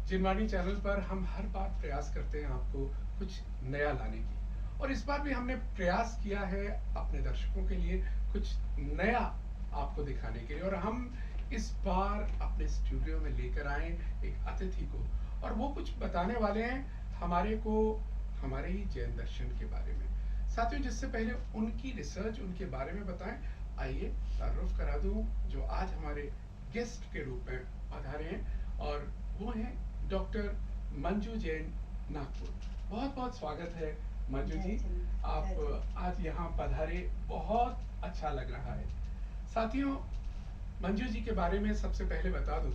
जिनवाणी channel पर हम हर बार प्रयास करते हैं आपको कुछ नया लाने की, और इस बार भी हमने प्रयास किया है अपने दर्शकों के लिए कुछ नया आपको दिखाने के लिए। और हम इस बार अपने स्टूडियो में लेकर आए एक अतिथि को, और वो कुछ बताने वाले हैं हमारे को हमारे ही जैन दर्शन के बारे में। साथियों, जिससे पहले उनकी रिसर्च उनके बारे में बताएं, आइए तारुफ करा दूं जो आज हमारे गेस्ट के रूप में पधारे हैं, और वो हैं डॉक्टर मंजू जैन, नागपुर। बहुत बहुत स्वागत है मंजू जी, आप आज यहाँ पधारे, बहुत अच्छा लग रहा है। साथियों, मंजू जी के बारे में सबसे पहले बता दूं,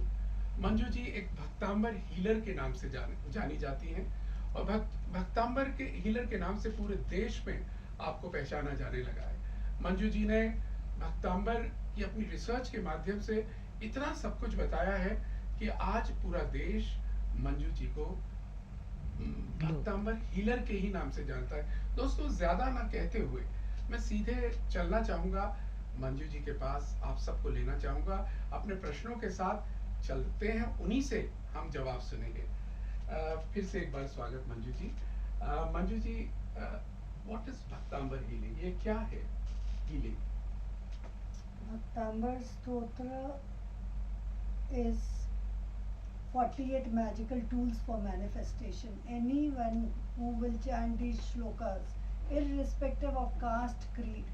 मंजू जी एक भक्तांबर हीलर के नाम से जानी जाती हैं, और भक्तांबर के हीलर के नाम से पूरे देश में आपको पहचाना जाने लगा है। मंजू जी ने भक्तांबर की अपनी रिसर्च के माध्यम से इतना सब कुछ बताया है कि आज पूरा देश मंजू जी को भक्तांबर हीलर के ही नाम से जानता है। दोस्तों, ज्यादा ना कहते हुए मैं सीधे चलना चाहूंगा मंजू जी के पास, आप सबको लेना चाहूंगा अपने प्रश्नों के साथ। चलते हैं, उन्हीं से हम जवाब सुनेंगे। फिर से एक बार स्वागत Manju ji. Manju ji, what is भक्तांबर healing? ये क्या है healing? Bhaktambar Stotra is 48 magical tools for manifestation. Anyone who will chant these shlokas, irrespective of caste, creed,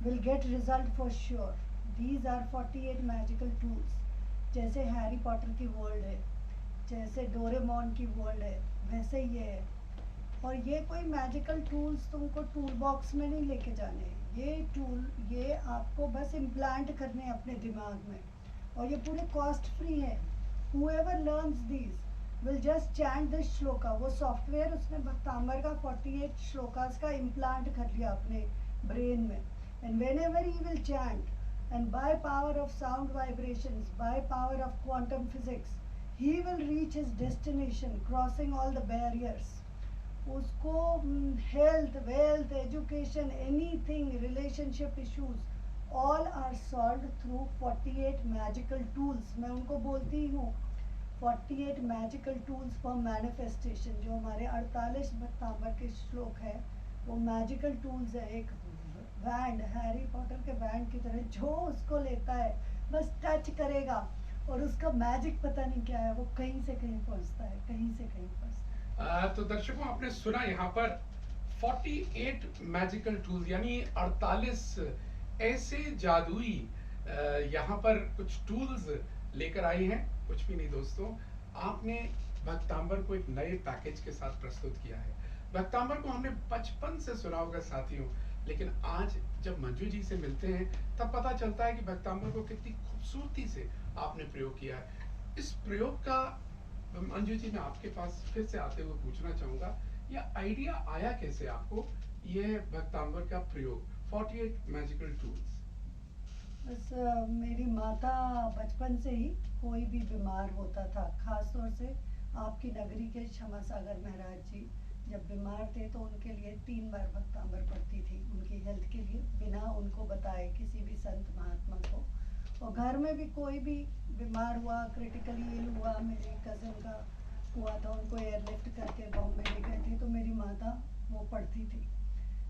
will get result for sure. These are 48 magical tools. जैसे हैरी पॉटर की world है, जैसे Doraemon की world है, वैसे ये है। और ये कोई मैजिकल टूल्स तुमको टूल बॉक्स में नहीं लेके जाने। ये आपको बस इम्प्लांट करने हैं अपने दिमाग में, और ये पूरे कॉस्ट फ्री है। whoever learns these will just chant this shloka. वो सॉफ्टवेयर उसने भक्तांबर का 48 श्लोकास का इम्प्लांट कर लिया अपने ब्रेन में, and whenever he will chant, and by power of sound vibrations, by power of quantum physics, he will reach his destination, crossing all the barriers. उसको health, wealth, education, anything, relationship issues, all are solved through 48 magical tools. मैं उनको बोलती हूँ 48 magical tools for manifestation. जो हमारे 48 भक्तांबर के श्लोक है वो मैजिकल टूल्स है। एक वैंड, हैरी पॉटर के वैंड की तरह, जो उसको लेता है बस टच करेगा और उसका मैजिक पता नहीं क्या है, वो कहीं से कहीं पहुंचता है, कहीं से कहीं पहुंचता है। तो दर्शकों, आपने सुना यहाँ पर 48 मैजिकल टूल्स, यानी 48 ऐसे जादुई यहाँ पर कुछ टूल्स लेकर आई हैं। कुछ भी नहीं दोस्तों, आपने भक्तांबर को एक नए पैकेज के साथ प्रस्तुत किया है। भक्तांबर को हमने बचपन से सुना होगा साथियों, लेकिन आज जब मंजू जी से मिलते हैं तब पता चलता है कि भक्तांबर को कितनी खूबसूरती से आपने प्रयोग किया है। इस प्रयोग का मंजू जी, मैं आपके पास फिर से आते हुए पूछना चाहूंगा, यह आइडिया आया कैसे आपको, यह भक्तांबर का प्रयोग 48 मैजिकल टूल्स? बस मेरी माता बचपन से ही कोई भी बीमार होता था, खास तौर से आपकी नगरी के क्षमा सागर महाराज जी जब बीमार थे तो उनके लिए 3 बार भक्तांबर पड़ती थी उनकी हेल्थ के लिए, बिना उनको बताए किसी भी संत महात्मा को। और घर में भी कोई भी बीमार हुआ, क्रिटिकली इल हुआ, मेरे कज़न का हुआ था, उनको एयरलिफ्ट करके बॉम्बे ले गए थे, तो मेरी माता वो पढ़ती थी।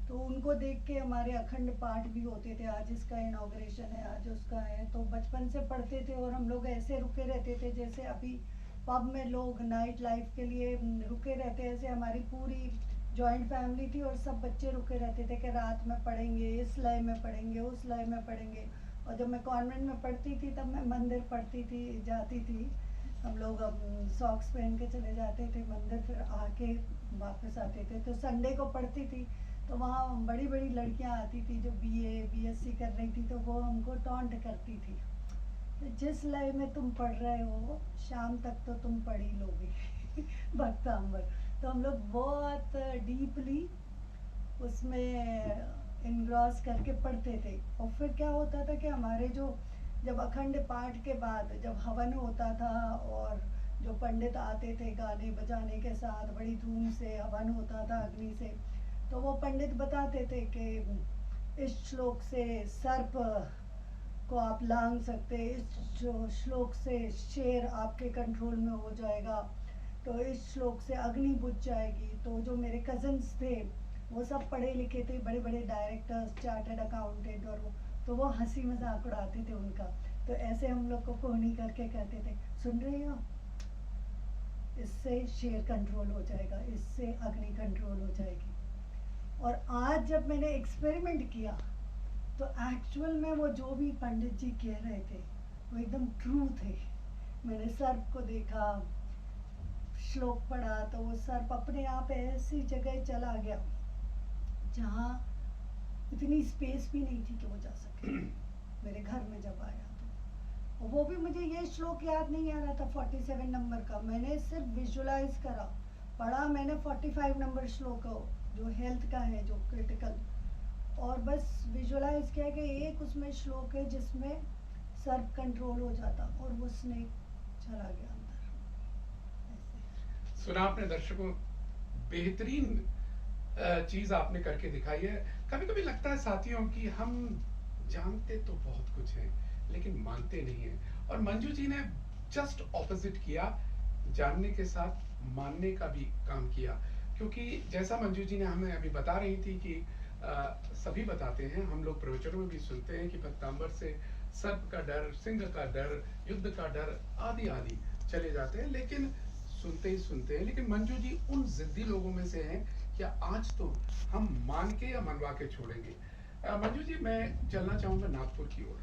तो उनको देख के हमारे अखंड पाठ भी होते थे, आज इसका इनॉग्रेशन है, आज उसका है, तो बचपन से पढ़ते थे। और हम लोग ऐसे रुके रहते थे जैसे अभी पब में लोग नाइट लाइफ के लिए रुके रहते हैं, ऐसे हमारी पूरी जॉइंट फैमिली थी और सब बच्चे रुके रहते थे कि रात में पढ़ेंगे, इस लय में पढ़ेंगे, उस लय में पढ़ेंगे। और जब मैं कॉन्वेंट में पढ़ती थी तब मैं मंदिर पढ़ती थी, जाती थी। हम लोग सॉक्स पहन के चले जाते थे मंदिर, फिर आके वापस आते थे। तो संडे को पढ़ती थी तो वहाँ बड़ी बड़ी लड़कियाँ आती थी जो बीए बीएससी कर रही थी, तो वो हमको टॉन्ट करती थी, तो जिस लय में तुम पढ़ रहे हो शाम तक तो तुम पढ़ ही लोगे भक्तांबर। तो हम लोग बहुत डीपली उसमें इनग्रॉस करके पढ़ते थे। और फिर क्या होता था कि हमारे जो जब अखंड पाठ के बाद जब हवन होता था और जो पंडित आते थे गाने बजाने के साथ, बड़ी धूम से हवन होता था अग्नि से, तो वो पंडित बताते थे कि इस श्लोक से सर्प को आप लांग सकते, इस जो श्लोक से शेर आपके कंट्रोल में हो जाएगा, तो इस श्लोक से अग्नि बुझ जाएगी। तो जो मेरे कजन्स थे वो सब पढ़े लिखे थे, बड़े बड़े डायरेक्टर्स, चार्टर्ड अकाउंटेंट, और वो तो वो हंसी मजाक उड़ाते थे उनका। तो ऐसे हम लोग को कोहनी करके कहते थे, सुन रहे हो, इससे शेर कंट्रोल हो जाएगा, इससे अग्नि कंट्रोल हो जाएगी। और आज जब मैंने एक्सपेरिमेंट किया तो एक्चुअल में वो जो भी पंडित जी कह रहे थे वो एकदम ट्रू थे। मैंने सर्प को देखा, श्लोक पढ़ा, तो वो सर्प अपने आप ऐसी जगह चला गया जहाँ इतनी स्पेस भी नहीं थी कि वो जा सके। मेरे घर में जब आया तो, और वो भी मुझे ये श्लोक याद नहीं आ रहा था 47 नंबर का, मैंने सिर्फ विजुलाइज करा, पढ़ा मैंने 45 नंबर श्लोक जो हेल्थ का है, जो क्रिटिकल, और बस विजुलाइज किया कि एक उसमें श्लोक है जिसमें सर्प कंट्रोल हो जाता और वो स्नेक चला गया अंदर। ऐसे सुना आपने दर्शकों, बेहतरीन चीज आपने करके दिखाई है। कभी कभी लगता है साथियों कि हम जानते तो बहुत कुछ है लेकिन मानते नहीं है, और मंजू जी ने जस्ट ऑपोजिट किया, जानने के साथ मानने का भी काम किया। क्योंकि जैसा मंजू जी ने हमें अभी बता रही थी कि सभी बताते हैं, हम लोग प्रवचनों में भी सुनते हैं कि भक्तांबर से सर्प का डर, सिंह का डर, युद्ध का डर आदि आदि चले जाते हैं, लेकिन सुनते ही सुनते हैं। लेकिन मंजू जी उन जिद्दी लोगों में से हैं कि आज तो हम मान के या मनवा के छोड़ेंगे। मंजू जी, मैं चलना चाहूंगा नागपुर की ओर।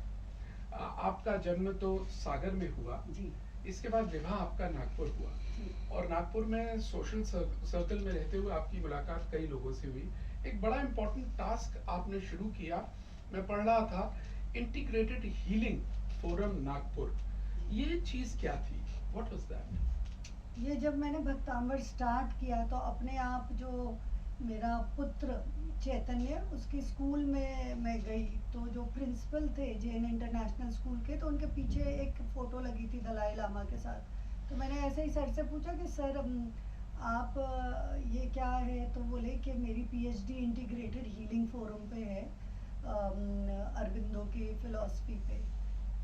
आपका जन्म तो सागर में हुआ जी इसके बाद विवाह आपका नागपुर हुआ, जी और नागपुर में सोशल सर्कल में रहते हुए आपकी मुलाकात कई लोगों से हुई। एक बड़ा इंपॉर्टेंट टास्क आपने शुरू किया, मैं पढ़ रहा था, इंटीग्रेटेड हीलिंग फोरम नागपुर। ये चीज क्या थी? What was that? ये जब मैंने भक्तांबर स्टार्ट किया तो अपने आप जो मेरा पुत्र चैतन्य, उसके स्कूल में मैं गई, तो जो प्रिंसिपल थे जैन इंटरनेशनल स्कूल के, तो उनके पीछे एक फ़ोटो लगी थी दलाई लामा के साथ। तो मैंने ऐसे ही सर से पूछा कि सर आप ये क्या है? तो बोले कि मेरी पीएचडी इंटीग्रेटेड हीलिंग फोरम पे है, अरविंदो की फिलॉसफी पे।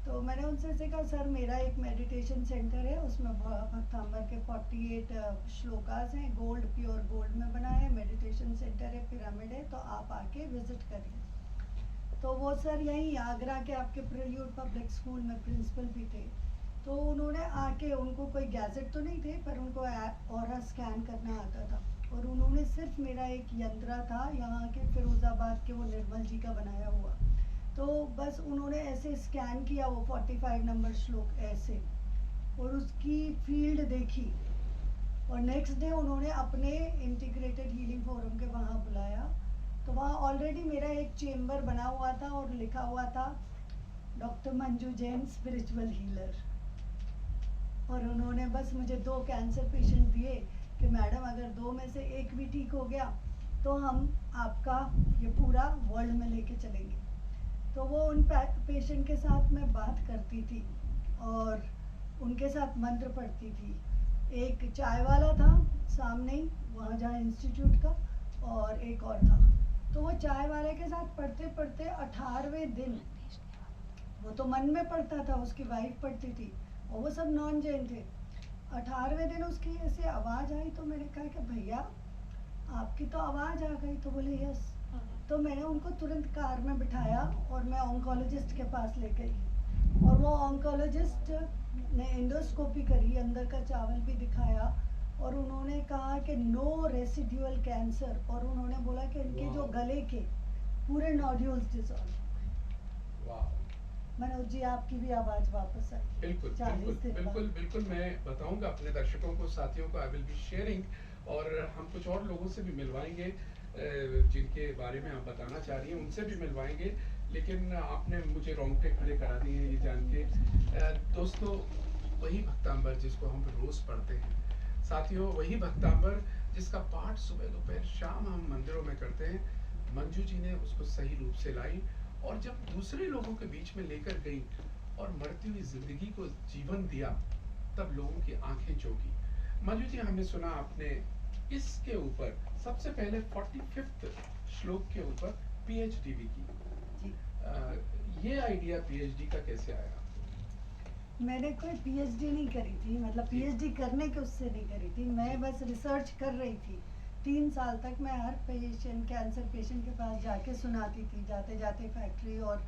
तो मैंने उनसे ऐसे कहा, सर मेरा एक मेडिटेशन सेंटर है, उसमें भक्तांबर के 48 श्लोकास हैं, गोल्ड, प्योर गोल्ड में बना है, मेडिटेशन सेंटर है, पिरामिड है, तो आप आके विजिट करिए। तो वो सर यहीं आगरा के आपके प्रिल्यूड पब्लिक स्कूल में प्रिंसिपल भी थे। तो उन्होंने आके, उनको कोई गैजेट तो नहीं थे पर उनको ऑरा स्कैन करना आता था, और उन्होंने सिर्फ मेरा एक यंत्र था यहाँ के फिरोजाबाद के, वो निर्मल जी का बनाया हुआ, तो बस उन्होंने ऐसे स्कैन किया वो 45 नंबर श्लोक ऐसे, और उसकी फील्ड देखी, और नेक्स्ट डे उन्होंने अपने इंटीग्रेटेड हीलिंग फोरम के वहाँ बुलाया। तो वहाँ ऑलरेडी मेरा एक चेम्बर बना हुआ था और लिखा हुआ था doctor Manju Jain spiritual healer. और उन्होंने बस मुझे 2 कैंसर पेशेंट दिए कि मैडम अगर 2 में से एक भी ठीक हो गया तो हम आपका ये पूरा वर्ल्ड में लेके चलेंगे। तो वो उन पेशेंट के साथ मैं बात करती थी और उनके साथ मंत्र पढ़ती थी। एक चाय वाला था सामने ही, वहाँ जहाँ इंस्टीट्यूट का, और एक और था। तो वो चाय वाले के साथ पढ़ते पढ़ते 18वें दिन, वो तो मन में पढ़ता था, उसकी वाइफ पढ़ती थी, और वो सब नॉन जैन थे। 18वें दिन उसकी ऐसे आवाज़ आई, तो मैंने कहा कि भैया आपकी तो आवाज़ आ गई। तो बोले यस। तो मैंने उनको तुरंत कार में बिठाया और मैं ऑन्कोलॉजिस्ट के पास ले गई, और वो ऑन्कोलॉजिस्ट ने एंडोस्कोपी करी, अंदर का चावल भी दिखाया, और उन्होंने कहा कि नो रेसिड्यूअल कैंसर, और उन्होंने बोला कि इनके जो गले के पूरे नोड्यूल्स डिसॉल्व। मनोज जी आपकी भी आवाज वापस आई। बिल्कुल बिल्कुल बिल्कुल बिल्कुल, मैं बताऊंगा अपने दर्शकों को, साथियों को, आई विल बी शेयरिंग, और हम कुछ और लोगों से भी मिलवाएंगे जिनके बारे में आप बताना चाह रही हैं, उनसे भी मिलवाएंगे। लेकिन आपने मुझे रोंगटे खड़े करा दिए हैं ये जान के। दोस्तों, वही भक्तांबर जिसको हम रोज पढ़ते हैं, साथियों, वही भक्तांबर जिसका पाठ सुबह दोपहर शाम हम मंदिरों में करते हैं, मंजू जी ने उसको सही रूप से लाई, और जब दूसरे लोगों के बीच में लेकर गई और मरती हुई जिंदगी को जीवन दिया, तब लोगों की आंखें चौंकी। मंजू जी, हमने सुना आपने इसके ऊपर सबसे पहले 45th श्लोक के ऊपर पीएचडी भी की। जी। ये आइडिया पीएचडी का कैसे आया आपको? मैंने कोई पीएचडी नहीं करी थी, मतलब जी। पीएचडी करने के उससे नहीं करी थी, जी। मैं बस रिसर्च कर रही थी। 3 साल तक मैं हर पेशेंट, कैंसर पेशेंट के पास जाके सुनाती थी, जाते जाते फैक्ट्री, और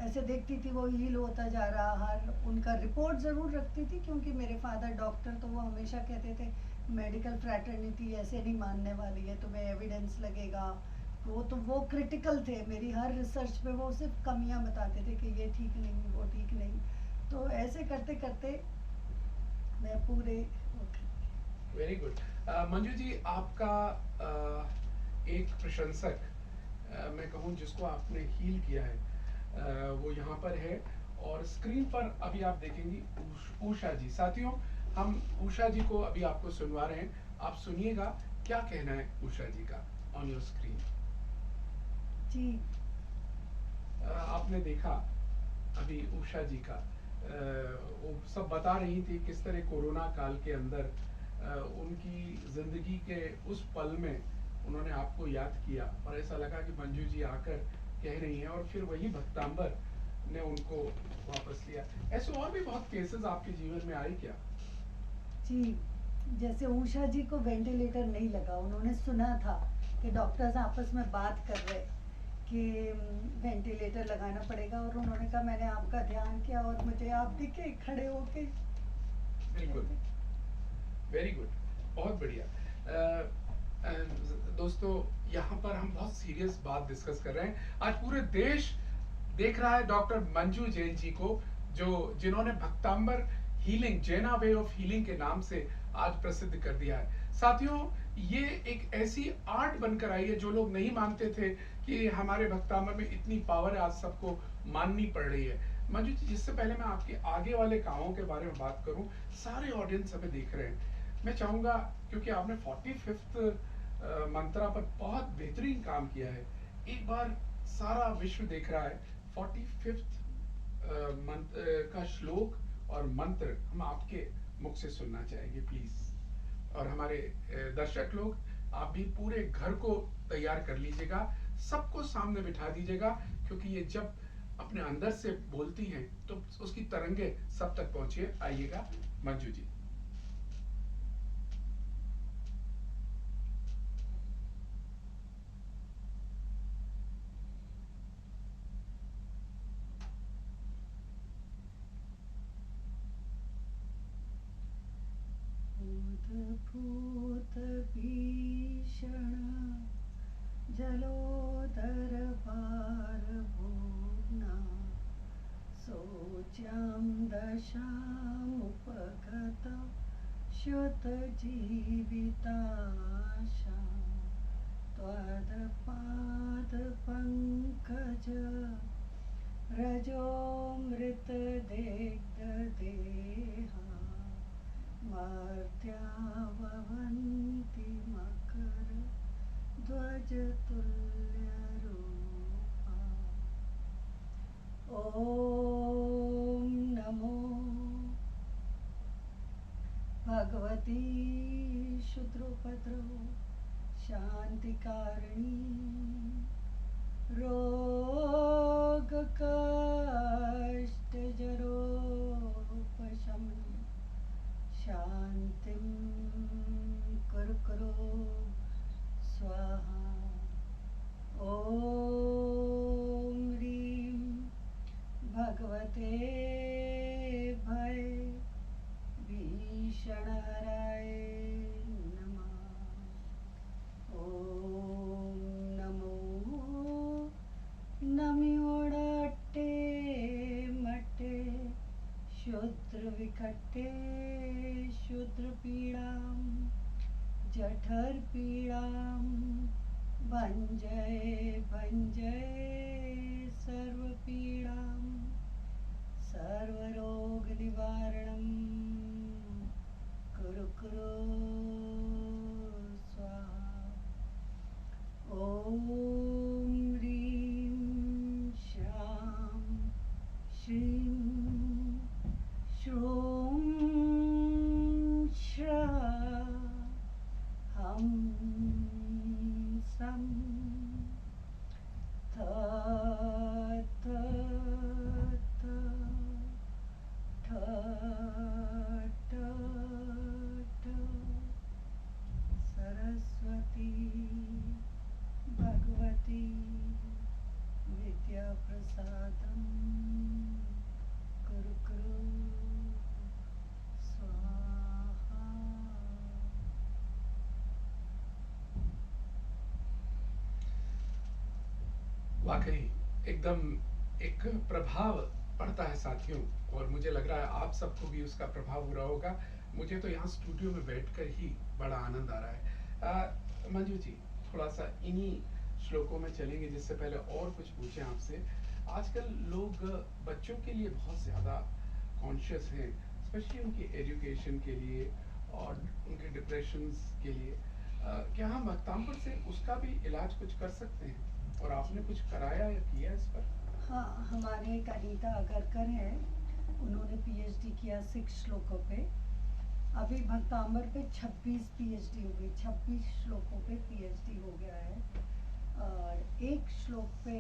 ऐसे देखती थी वो हील होता जा रहा, हर उनका रिपोर्ट ज़रूर रखती थी, क्योंकि मेरे फादर डॉक्टर, तो वो हमेशा कहते थे मेडिकल फ्रैटर्निटी ऐसे नहीं मानने वाली है, तुम्हें एविडेंस लगेगा। वो क्रिटिकल थे मेरी हर रिसर्च पे, वो सिर्फ कमियां बताते थे कि ये ठीक नहीं, वो ठीक नहीं। तो ऐसे करते करते मैं पूरे वेरी गुड। मंजू जी, आपका एक प्रशंसक, मैं कहूँ जिसको आपने हील किया है, वो यहाँ पर है, और स्क्रीन पर अभी आप देखेंगी उषा जी। साथियों, हम उषा जी को अभी आपको सुनवा रहे हैं, आप सुनिएगा क्या कहना है उषा जी का ऑन योर स्क्रीन। जी। आपने देखा अभी उषा जी का, वो सब बता रही थी किस तरह कोरोना काल के अंदर उनकी जिंदगी के उस पल में उन्होंने आपको याद किया, और ऐसा लगा कि मंजू जी आकर कह रही हैं, और फिर वही भक्तांबर ने उनको वापस लिया। ऐसे और भी बहुत केसेस आपके जीवन में आए क्या? जी, जैसे उषा जी को वेंटिलेटर नहीं लगा, उन्होंने सुना था कि डॉक्टर्स आपस में बात कर रहे कि वेंटिलेटर लगाना पड़ेगा, और उन्होंने कहा मैंने आपका ध्यान किया और मुझे आप दिखे खड़े होके। बिल्कुल, वेरी गुड, बहुत बढ़िया। दोस्तों, यहाँ पर हम बहुत सीरियस बात डिस्कस कर रहे हैं। आज पूरे देश देख रहा है डॉक्टर मंजू जैन जी को, जो जिन्होंने भक्तांबर हीलिंग, जैना वे ऑफ हीलिंग के नाम से आज प्रसिद्ध कर दिया है। साथियों, ये एक ऐसी आर्ट बनकर आई है, जो लोग नहीं मानते थे कि हमारे भक्तांबर में इतनी पावर है, आज सबको माननी पड़ रही है। मंजू जी, जिससे पहले मैं आपके आगे वाले कामों के बारे में बात करूं, सारे ऑडियंस हमें देख रहे हैं, मैं चाहूंगा, क्योंकि आपने 45th मंत्रा पर बहुत बेहतरीन काम किया है, एक बार सारा विश्व देख रहा है, 45th का श्लोक और मंत्र हम आपके मुख से सुनना चाहेंगे प्लीज। और हमारे दर्शक लोग, आप भी पूरे घर को तैयार कर लीजिएगा, सबको सामने बिठा दीजिएगा, क्योंकि ये जब अपने अंदर से बोलती हैं तो उसकी तरंगे सब तक पहुंचिए। आइएगा मंजू जी। भूत भीषण जलोदर पार भोगना, सोच्यां दशामुपगत श्युत जीविताशा, त्वदपाद पंकज रजोमृत देग्ध देहा, मर्त्यावन्ति मकर ध्वज तुल्य रूपा। ओम नमो भगवती शुद्रोपद्रो शांतिकारिणी, रोग कष्ट जरोपशमन, शांतिं कुरु कुरु स्वाहा। ओम ह्रीं भगवते भय भीषणहराय नमः। ओम नमो नमियोड़ट्टे मट्टे शूद्र विकट्टे शूद्र पीड़ां जठर पीड़ां भंजय भंजय सर्व पीड़ां सर्वरोग निवारणं कुरु कुरु स्वाहा। ओम ह्रीं श्यां श्रीं श्रूं श्रः हं सं थ थ थ ठ वाकई एकदम एक प्रभाव पड़ता है साथियों, और मुझे लग रहा है आप सबको भी उसका प्रभाव हो रहा होगा। मुझे तो यहाँ स्टूडियो में बैठकर ही बड़ा आनंद आ रहा है। मंजू जी, थोड़ा सा इन्हीं श्लोकों में चलेंगे, जिससे पहले और कुछ पूछें आपसे। आजकल लोग बच्चों के लिए बहुत ज़्यादा कॉन्शियस हैं, स्पेशली उनकी एजुकेशन के लिए और उनके डिप्रेशंस के लिए। क्या हम मुक्तांबर से उसका भी इलाज कुछ कर सकते हैं? और आपने कुछ कराया या किया इस पर? हाँ, हमारे एक अनीता अगरकर हैं, उन्होंने पीएचडी किया 6 श्लोकों पे। अभी भक्तांबर पे 26 पीएचडी हो गई, 26 श्लोकों पे पीएचडी हो गया है। और एक श्लोक पे